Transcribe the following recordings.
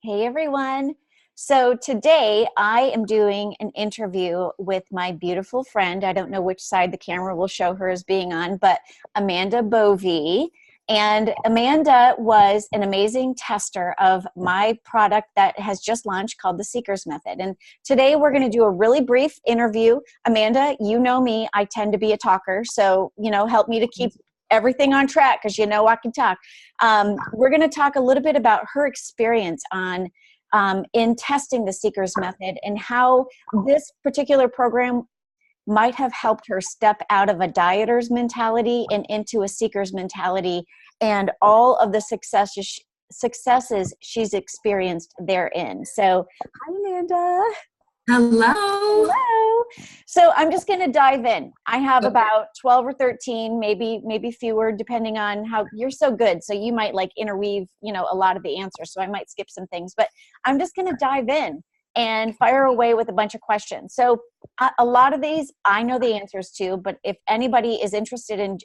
Hey everyone. So today I am doing an interview with my beautiful friend. I don't know which side the camera will show her as being on, but Amanda Bovee. And Amanda was an amazing tester of my product that has just launched called the Seeker's Method. And today we're going to do a really brief interview. Amanda, you know me, I tend to be a talker. So, help me to keep everything on track because I can talk. We're going to talk a little bit about her experience on in testing the Seeker's Method and how this particular program might have helped her step out of a dieter's mentality and into a seeker's mentality, and all of the successes she's experienced therein. So, hi, Amanda. Hello. Hello. So I'm just going to dive in. I have about 12 or 13, maybe fewer, depending on how you're so good. So you might interweave, a lot of the answers. So I might skip some things, but I'm just going to dive in and fire away with a bunch of questions. So a lot of these I know the answers to, but if anybody is interested in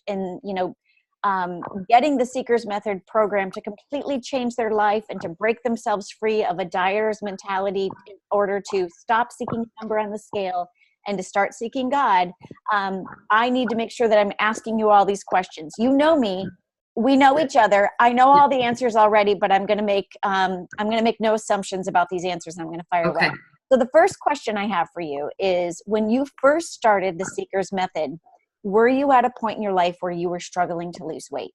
getting the Seeker's Method program to completely change their life and to break themselves free of a dieter's mentality in order to stop seeking a number on the scale and to start seeking God, I need to make sure that I'm asking you all these questions. You know me. We know each other. I know all the answers already, but I'm going to make no assumptions about these answers. I'm going to fire away. So the first question I have for you is, when you first started the Seeker's Method, were you at a point in your life where you were struggling to lose weight?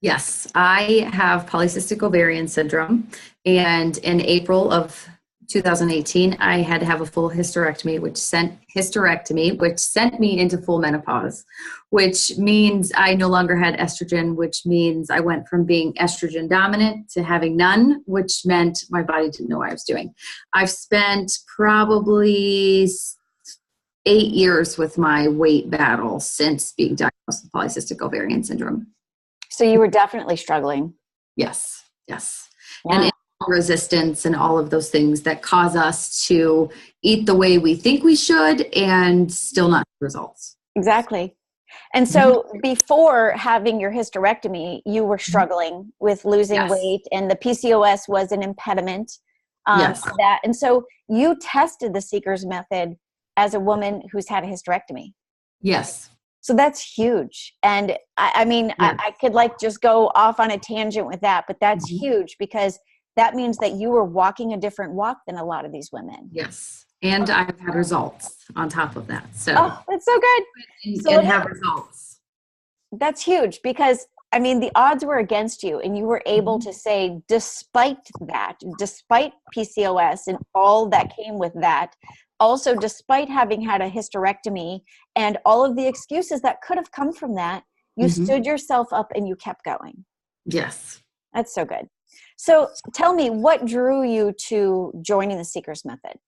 Yes, I have polycystic ovarian syndrome, and in April of 2018, I had to have a full hysterectomy, which sent me into full menopause, which means I no longer had estrogen, which means I went from being estrogen dominant to having none, which meant my body didn't know what I was doing. I've spent probably 8 years with my weight battle since being diagnosed with polycystic ovarian syndrome. So you were definitely struggling. Yes. Yeah. And resistance and all of those things that cause us to eat the way we think we should and still not have results. Exactly. And so before having your hysterectomy, you were struggling with losing weight, and the PCOS was an impediment to that. And so you tested the Seeker's Method as a woman who's had a hysterectomy. Yes. So that's huge. And I could just go off on a tangent with that, but that's huge because that means that you were walking a different walk than a lot of these women. Yes. And I've had results on top of that. So that's so good. And have results. That's huge because the odds were against you, and you were able to say, despite PCOS and all that came with that, also despite having had a hysterectomy and all of the excuses that could have come from that, you stood yourself up and you kept going. Yes. That's so good. So tell me, what drew you to joining the Seeker's Method?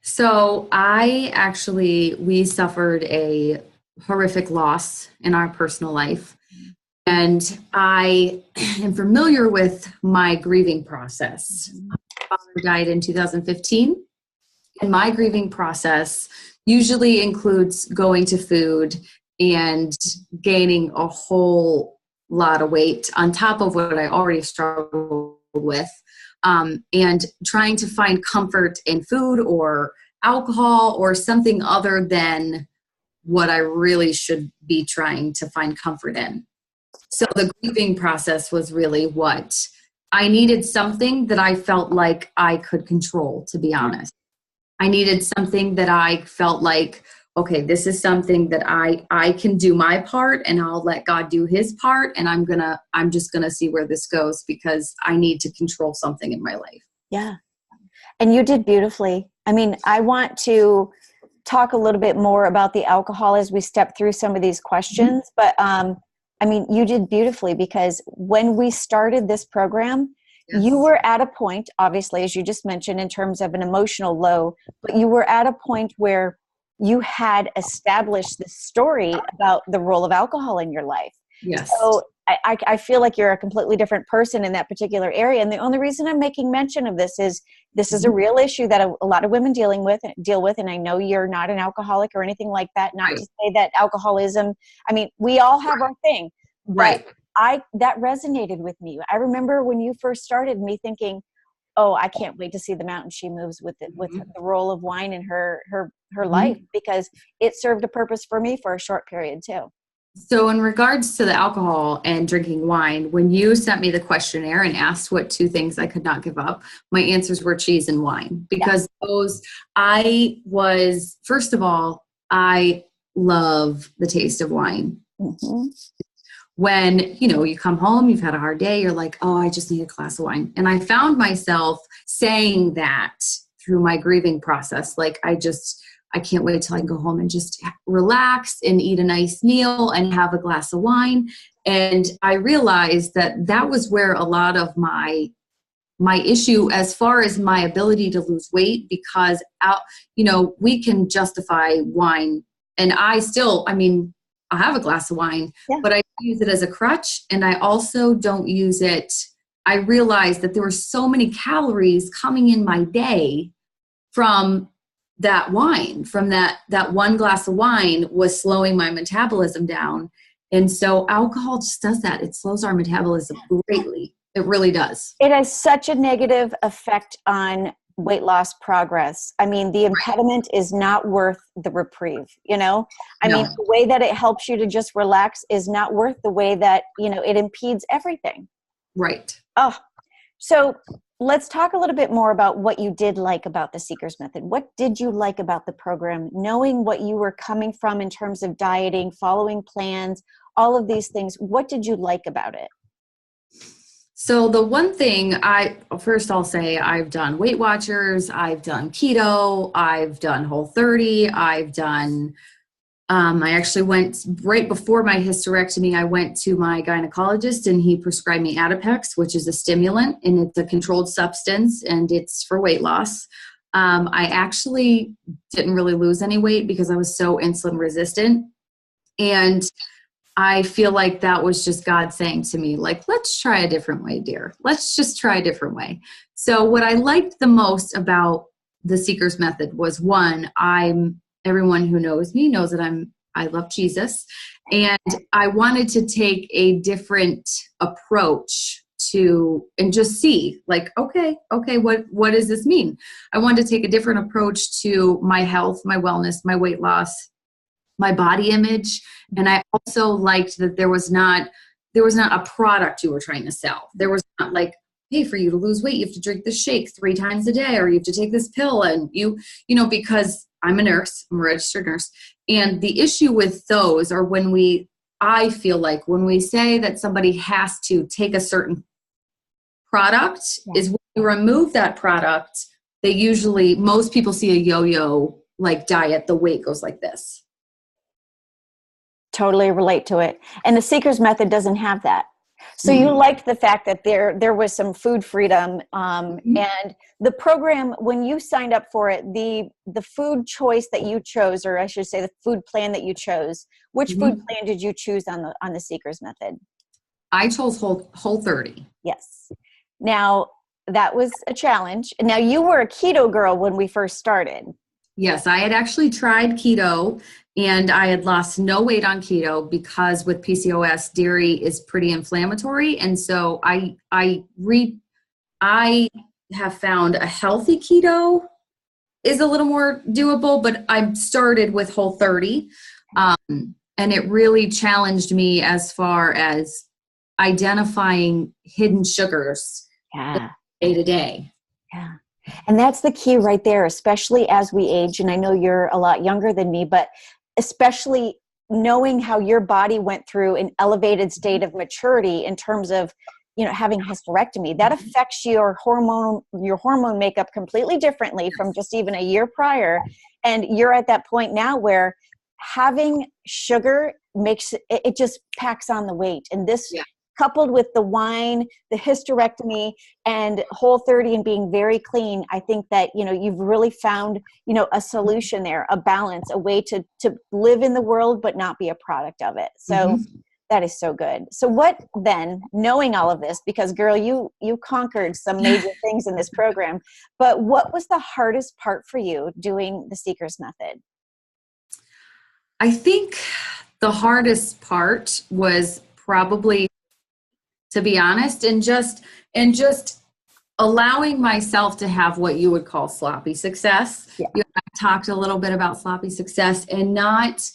So we suffered a horrific loss in our personal life. And I am familiar with my grieving process. My father died in 2015. And my grieving process usually includes going to food and gaining a whole lot of weight on top of what I already struggled with, and trying to find comfort in food or alcohol or something other than what I really should be trying to find comfort in. So the grieving process was really what I needed, something that I felt like I could control, to be honest. I needed something that I felt like, okay, this is something that I can do my part, and I'll let God do his part. And I'm just gonna see where this goes because I need to control something in my life. Yeah. And you did beautifully. I want to talk a little bit more about the alcohol as we step through some of these questions, but you did beautifully because when we started this program, you were at a point, obviously, as you just mentioned, in terms of an emotional low, but you were at a point where you had established this story about the role of alcohol in your life. Yes. So I feel like you're a completely different person in that particular area. And the only reason I'm making mention of this is a real issue that a lot of women deal with. And I know you're not an alcoholic or anything like that. Not to say that alcoholism, we all have our thing. But that resonated with me. I remember when you first started, me thinking, oh, I can't wait to see the mountain she moves with it, with the role of wine in her life, because it served a purpose for me for a short period too. So in regards to the alcohol and drinking wine, when you sent me the questionnaire and asked what two things I could not give up, my answers were cheese and wine, because first of all, I love the taste of wine. Mm-hmm. When, you come home, you've had a hard day, you're like, oh, I just need a glass of wine. And I found myself saying that through my grieving process. Like, I can't wait till I can go home and just relax and eat a nice meal and have a glass of wine. And I realized that was where a lot of my issue, as far as my ability to lose weight, because we can justify wine. And I have a glass of wine, but I use it as a crutch. And I also don't use it. I realized that there were so many calories coming in my day from that wine, from that one glass of wine was slowing my metabolism down. And so alcohol just does that. It slows our metabolism greatly. It really does. It has such a negative effect on weight loss progress. I mean, the impediment is not worth the reprieve, I mean, the way that it helps you to just relax is not worth the way that, it impedes everything. Right. Oh, so let's talk a little bit more about what you did like about the Seeker's Method. What did you like about the program, knowing what you were coming from in terms of dieting, following plans, all of these things? What did you like about it? So the one thing I'll say I've done Weight Watchers, I've done keto, I've done Whole30, I've done, I actually went right before my hysterectomy, I went to my gynecologist and he prescribed me Adipex, which is a stimulant, and it's a controlled substance and it's for weight loss. I actually didn't really lose any weight because I was so insulin resistant. And I feel like that was just God saying to me, like, let's try a different way, dear. Let's just try a different way. So what I liked the most about the Seeker's Method was, one, everyone who knows me knows that I love Jesus. And I wanted to take a different approach and just see, like, okay, what does this mean? I wanted to take a different approach to my health, my wellness, my weight loss, my body image. And I also liked that there was not a product you were trying to sell. There was not like, hey, for you to lose weight, you have to drink this shake 3 times a day, or you have to take this pill. And because I'm a registered nurse. And the issue with those are I feel like when we say that somebody has to take a certain product, is when you remove that product, most people see a yo-yo like diet, the weight goes like this. Totally relate to it. And the Seeker's Method doesn't have that. So you liked the fact that there was some food freedom, and the program, when you signed up for it, the food choice that you chose, or I should say the food plan that you chose, which food plan did you choose on the Seeker's Method? I chose Whole30. Yes. Now that was a challenge. Now you were a keto girl when we first started. Yes, I had actually tried keto and I had lost no weight on keto because with PCOS, dairy is pretty inflammatory. And so I have found a healthy keto is a little more doable, but I started with Whole30. And it really challenged me as far as identifying hidden sugars day to day. Yeah. And that's the key right there, especially as we age. And I know you're a lot younger than me, but especially knowing how your body went through an elevated state of maturity in terms of, having hysterectomy, that affects your hormone makeup completely differently from just even a year prior. And you're at that point now where having sugar it just packs on the weight. And this, coupled with the wine, the hysterectomy, and Whole30 and being very clean, I think that, you've really found, a solution there, a balance, a way to live in the world, but not be a product of it. So that is so good. So what then, knowing all of this, because girl, you conquered some major things in this program, but what was the hardest part for you doing the Seeker's Method? I think the hardest part was probably to be honest, and just allowing myself to have what you would call sloppy success. Yeah. You and I talked a little bit about sloppy success, and not,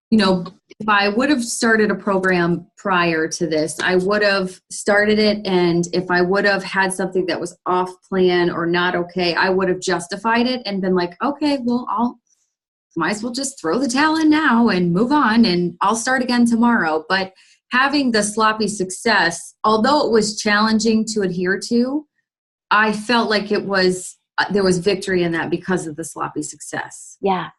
if I would have started a program prior to this, I would have started it. And if I would have had something that was off plan or not okay, I would have justified it and been like, okay, well, might as well just throw the towel in now and move on, and I'll start again tomorrow. But having the sloppy success, although it was challenging to adhere to, I felt like there was victory in that because of the sloppy success. Yeah,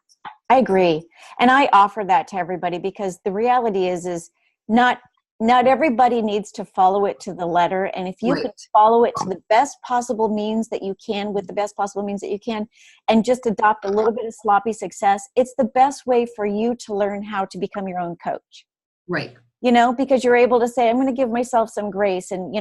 I agree. And I offer that to everybody, because the reality is not everybody needs to follow it to the letter. And if you Right. can follow it to the best possible means that you can, with the best possible means that you can, and just adopt a little bit of sloppy success, it's the best way for you to learn how to become your own coach. Right. Because you're able to say, I'm going to give myself some grace, and,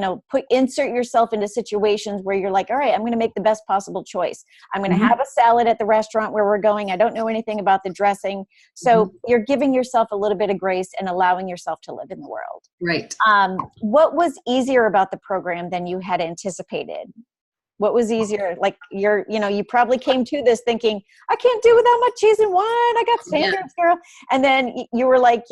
insert yourself into situations where you're like, all right, I'm going to make the best possible choice. I'm going to have a salad at the restaurant where we're going. I don't know anything about the dressing. So you're giving yourself a little bit of grace and allowing yourself to live in the world. Right. What was easier about the program than you had anticipated? What was easier? Like you probably came to this thinking, I can't do without my cheese and wine. I got standards, girl. And then you were like,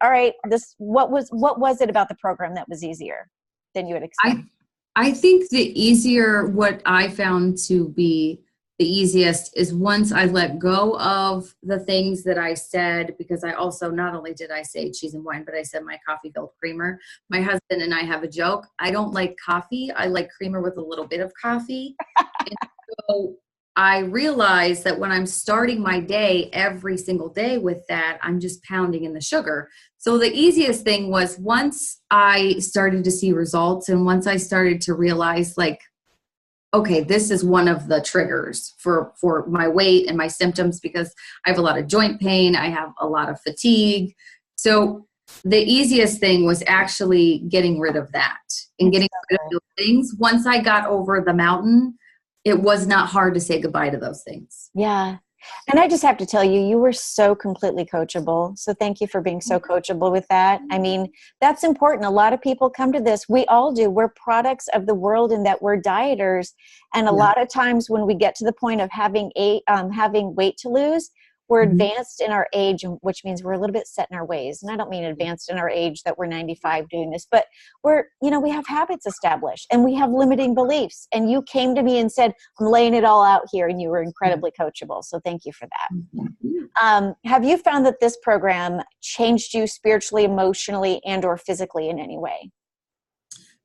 all right, what was it about the program that was easier than you had expected? I think what I found to be the easiest is once I let go of the things that I said, because I also, not only did I say cheese and wine, but I said my coffee filled creamer. My husband and I have a joke. I don't like coffee. I like creamer with a little bit of coffee. And so I realized that when I'm starting my day every single day with that, I'm just pounding in the sugar. So the easiest thing was, once I started to see results, and once I started to realize, like, okay, this is one of the triggers for my weight and my symptoms, because I have a lot of joint pain. I have a lot of fatigue. So the easiest thing was actually getting rid of that and getting rid of those things. Once I got over the mountain, it was not hard to say goodbye to those things. Yeah. And I just have to tell you, you were so completely coachable. So thank you for being so coachable with that. I mean, that's important. A lot of people come to this. We all do. We're products of the world, in that we're dieters. And a lot of times when we get to the point of having weight to lose, we're advanced in our age, which means we're a little bit set in our ways. And I don't mean advanced in our age that we're 95 doing this, but we have habits established, and we have limiting beliefs. And you came to me and said, I'm laying it all out here, and you were incredibly coachable. So thank you for that. Have you found that this program changed you spiritually, emotionally, and or physically in any way?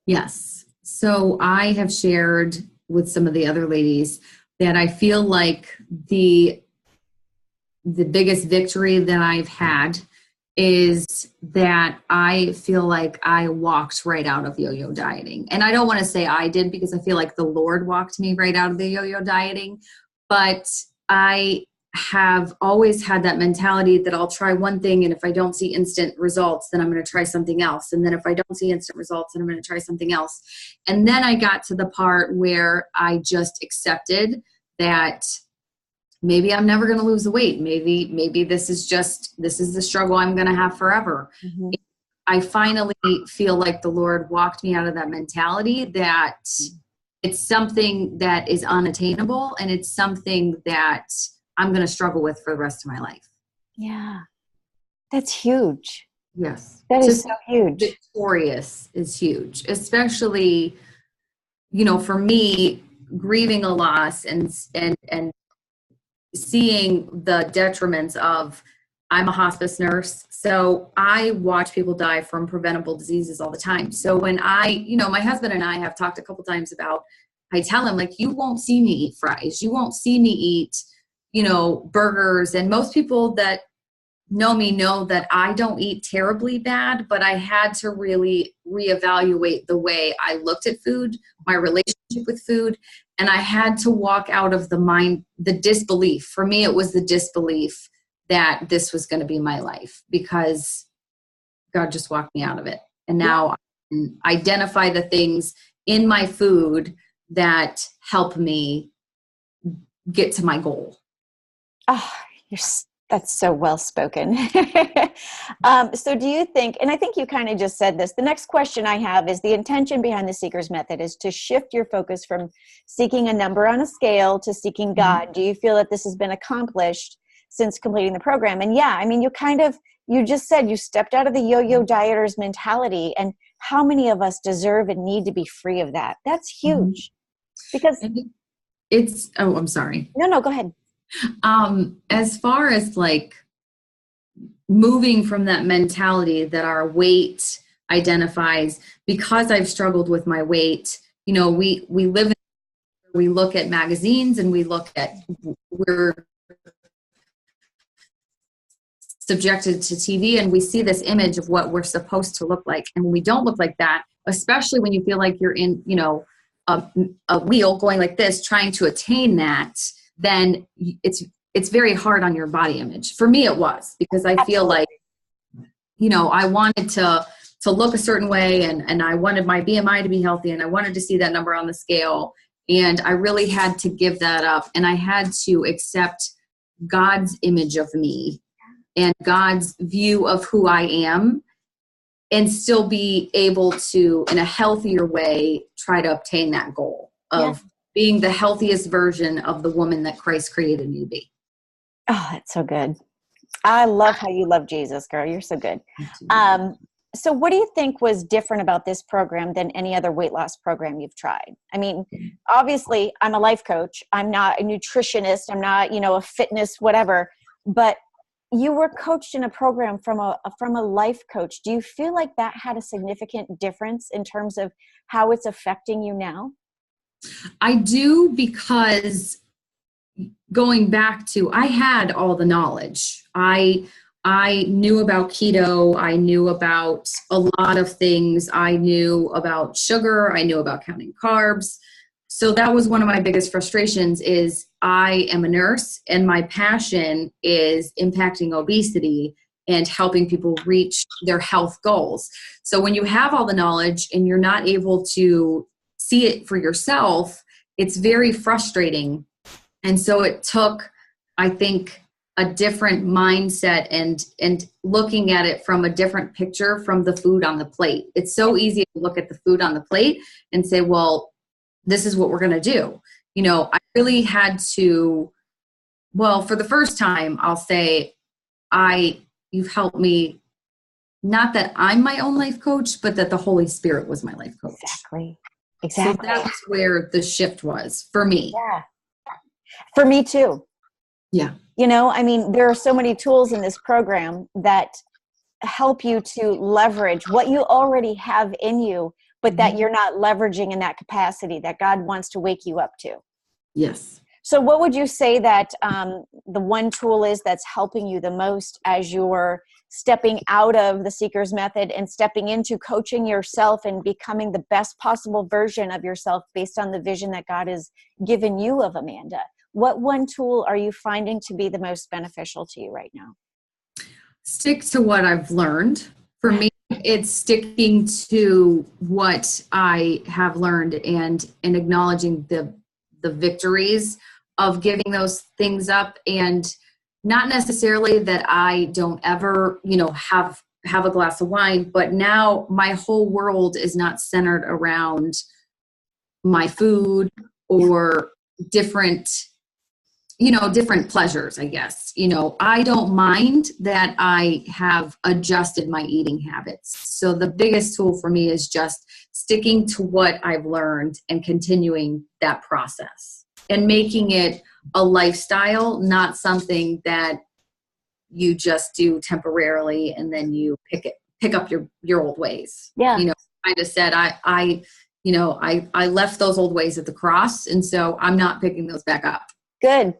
Yes. So I have shared with some of the other ladies that I feel like the biggest victory that I've had is that I feel like I walked right out of yo-yo dieting. And I don't want to say I did, because I feel like the Lord walked me right out of the yo-yo dieting. But I have always had that mentality that I'll try one thing, and if I don't see instant results, then I'm going to try something else. And then if I don't see instant results, then I'm going to try something else. And then I got to the part where I just accepted that maybe I'm never going to lose the weight. Maybe this is the struggle I'm going to have forever. I finally feel like the Lord walked me out of that mentality, that it's something that is unattainable, and it's something that I'm going to struggle with for the rest of my life. Yeah. That's huge. Yes. That is so huge. Victorious is huge, especially, for me, grieving a loss and seeing the detriments of, I'm a hospice nurse, so I watch people die from preventable diseases all the time. So when my husband and I have talked a couple times about, I tell him, like, you won't see me eat fries. You won't see me eat, burgers. And most people that know me know that I don't eat terribly bad, but I had to really reevaluate the way I looked at food, my relationship with food. And I had to walk out of the disbelief. For me, it was the disbelief that this was going to be my life, because God just walked me out of it. And now I can identify the things in my food that help me get to my goal. Oh, That's so well spoken. So do you think, and I think you kind of just said this, the next question I have is the intention behind the Seeker's Method is to shift your focus from seeking a number on a scale to seeking Mhm. God. Do you feel that this has been accomplished since completing the program? And yeah, I mean, you just said you stepped out of the yo-yo dieter's mentality, and how many of us deserve and need to be free of that? That's Mhm. huge because, And it's, oh, I'm sorry. no, go ahead. As far as like moving from that mentality that our weight identifies, because I've struggled with my weight, we live in, we look at magazines and we look at, we're subjected to TV and we see this image of what we're supposed to look like. And when we don't look like that, especially when you feel like you're in, a wheel going like this, trying to attain that, then it's very hard on your body image. For me, it was, because I feel Absolutely. like, I wanted to look a certain way, and I wanted my BMI to be healthy, and I wanted to see that number on the scale. And I really had to give that up, and I had to accept God's image of me and God's view of who I am, and still be able to, in a healthier way, try to obtain that goal Yeah. of being the healthiest version of the woman that Christ created me to be. Oh, that's so good. I love how you love Jesus, girl. You're so good. Um, so what do you think was different about this program than any other weight loss program you've tried? I mean, obviously I'm a life coach. I'm not a nutritionist. I'm not, a fitness, whatever, but you were coached in a program from a life coach. Do you feel like that had a significant difference in terms of how it's affecting you now? I do, because going back to, I had all the knowledge. I knew about keto. I knew about a lot of things. I knew about sugar. I knew about counting carbs. So that was one of my biggest frustrations. Is I am a nurse and my passion is impacting obesity and helping people reach their health goals. So when you have all the knowledge and you're not able to see it for yourself, it's very frustrating. And so it took, I think, a different mindset and looking at it from a different picture from the food on the plate. It's so easy to look at the food on the plate and say, well, this is what we're going to do. I really had to, well, for the first time, I'll say, you've helped me, not that I'm my own life coach, but that the Holy Spirit was my life coach. Exactly. So Exactly. that was where the shift was for me. Yeah. For me too. Yeah. I mean, there are so many tools in this program that help you to leverage what you already have in you, but that you're not leveraging in that capacity that God wants to wake you up to. Yes. So what would you say that the one tool is that's helping you the most as you're stepping out of the Seeker's Method and stepping into coaching yourself and becoming the best possible version of yourself based on the vision that God has given you of Amanda? What one tool are you finding to be the most beneficial to you right now? Stick to what I've learned. For me, it's sticking to what I have learned and acknowledging the victories of giving those things up, and not necessarily that I don't ever, have a glass of wine, but now my whole world is not centered around my food or different different pleasures, I guess. I don't mind that I have adjusted my eating habits. So the biggest tool for me is just sticking to what I've learned and continuing that process and making it a lifestyle, not something that you just do temporarily and then you pick up your old ways. Yeah. I just said, I left those old ways at the cross. And so I'm not picking those back up. Good.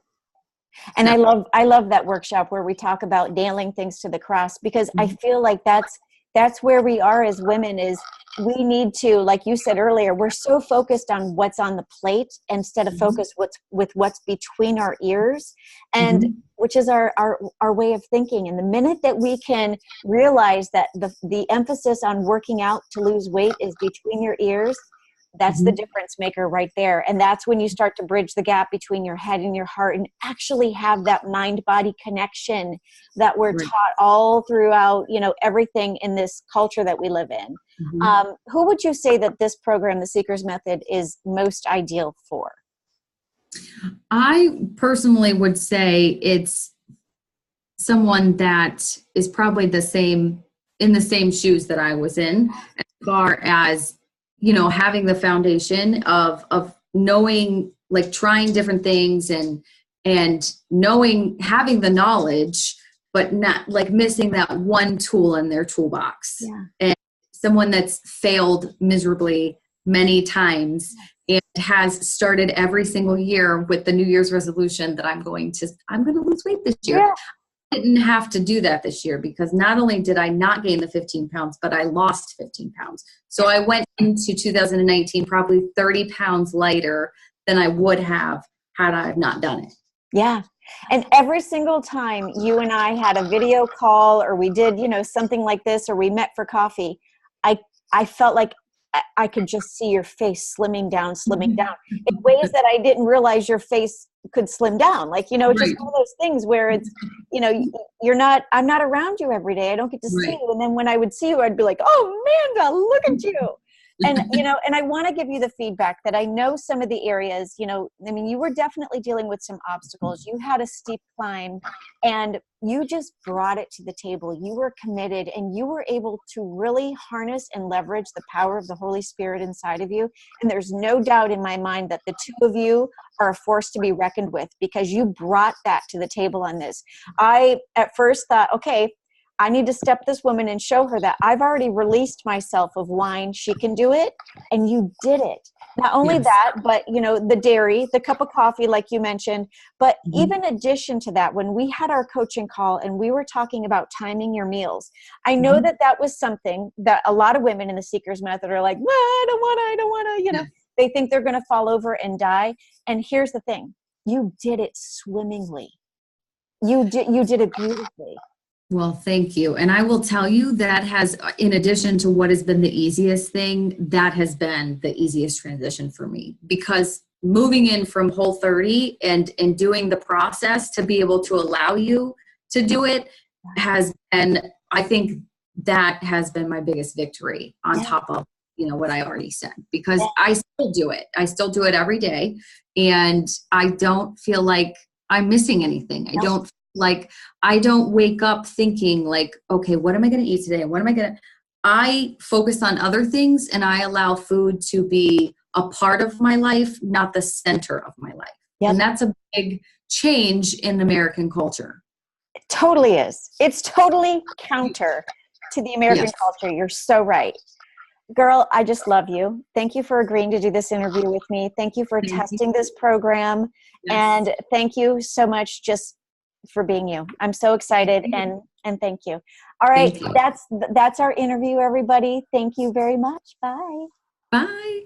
And So, I love that workshop where we talk about nailing things to the cross, because I feel like that's where we are as women. Is we need to, like you said earlier, we're so focused on what's on the plate instead of focus with what's between our ears, and which is our way of thinking. And the minute that we can realize that the emphasis on working out to lose weight is between your ears, That's the difference maker right there. And that's when you start to bridge the gap between your head and your heart and actually have that mind-body connection that we're taught all throughout, everything in this culture that we live in. Who would you say that this program, the Seeker's Method, is most ideal for? I personally would say it's someone that is probably in the same shoes that I was in, as far as, having the foundation of knowing, like trying different things and knowing, having the knowledge, but not like missing that one tool in their toolbox. Yeah. And someone that's failed miserably many times and has started every single year with the New Year's resolution that I'm going to lose weight this year. Yeah. Didn't have to do that this year, because not only did I not gain the 15 pounds, but I lost 15 pounds. So I went into 2019 probably 30 pounds lighter than I would have had I not done it. Yeah. And every single time you and I had a video call, or we did, something like this, or we met for coffee, I felt like I could just see your face slimming down in ways that I didn't realize your face could slim down. Like, it's just one of those things where it's, I'm not around you every day. I don't get to see you. And then when I would see you, I'd be like, oh, Amanda, look at you. And, and I want to give you the feedback that I know some of the areas, you were definitely dealing with some obstacles. You had a steep climb and you just brought it to the table. You were committed and you were able to really harness and leverage the power of the Holy Spirit inside of you. And there's no doubt in my mind that the two of you are a force to be reckoned with, because you brought that to the table on this. I at first thought, okay, I need to step this woman and show her that I've already released myself of wine. She can do it. And you did it. Not only that, but the dairy, the cup of coffee, like you mentioned, but even in addition to that, when we had our coaching call and we were talking about timing your meals, I know that was something that a lot of women in the Seeker's Method are like, well, I don't want to, they think they're going to fall over and die. And here's the thing. You did it swimmingly. You did it beautifully. Well, thank you. And I will tell you that has, in addition to what has been the easiest thing, that has been the easiest transition for me, because moving in from Whole30 and doing the process to be able to allow you to do it has been, I think that has been my biggest victory on top of, what I already said, because I still do it. I still do it every day. And I don't feel like I'm missing anything. I don't wake up thinking like, okay, what am I going to eat today? I focus on other things, and I allow food to be a part of my life, not the center of my life. Yep. And that's a big change in American culture. It totally is. It's totally counter to the American culture. You're so right. Girl, I just love you. Thank you for agreeing to do this interview with me. Thank you for testing this program. And thank you so much just for being you. I'm so excited and thank you. All right. That's our interview, everybody. Thank you very much. Bye. Bye.